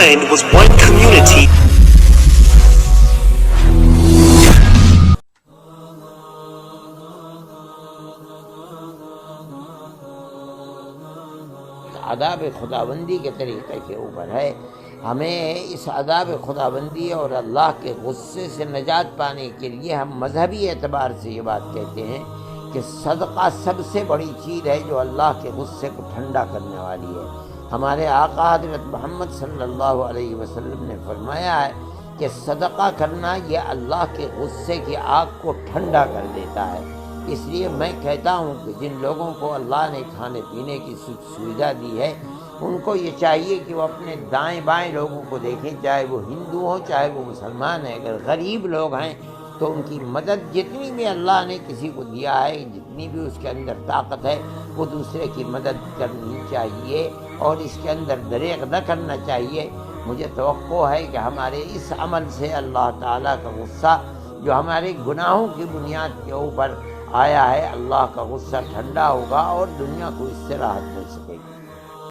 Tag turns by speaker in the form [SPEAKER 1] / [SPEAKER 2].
[SPEAKER 1] mankind was one community.
[SPEAKER 2] عذاب خداوندی کے طریقے کے اوپر ہے. ہمیں اس عذاب خداوندی اور اللہ کے غصے سے نجات پانے کے لیے ہم مذہبی اعتبار سے یہ بات کہتے ہیں کہ صدقہ سب سے بڑی چیز ہے جو اللہ کے غصے کو ٹھنڈا کرنے والی ہے. ہمارے آقا حضرت محمد صلی اللہ علیہ وسلم نے فرمایا ہے کہ صدقہ کرنا یہ اللہ کے غصے کی آگ کو ٹھنڈا کر دیتا ہے. اس لیے میں کہتا ہوں کہ جن لوگوں کو اللہ نے کھانے پینے کی سویدھا دی ہے ان کو یہ چاہیے کہ وہ اپنے دائیں بائیں لوگوں کو دیکھیں، چاہے وہ ہندو ہوں چاہے وہ مسلمان ہیں. اگر غریب لوگ ہیں تو ان کی مدد جتنی بھی اللہ نے کسی کو دیا ہے، جتنی بھی اس کے اندر طاقت ہے، وہ دوسرے کی مدد کرنی چاہیے اور اس کے اندر دریغ نہ کرنا چاہیے. مجھے توقع ہے کہ ہمارے اس عمل سے اللہ تعالیٰ کا غصہ جو ہمارے گناہوں کی بنیاد کے اوپر آیا ہے، اللہ کا غصہ ٹھنڈا ہوگا اور دنیا کو اس سے راحت مل سکے گی.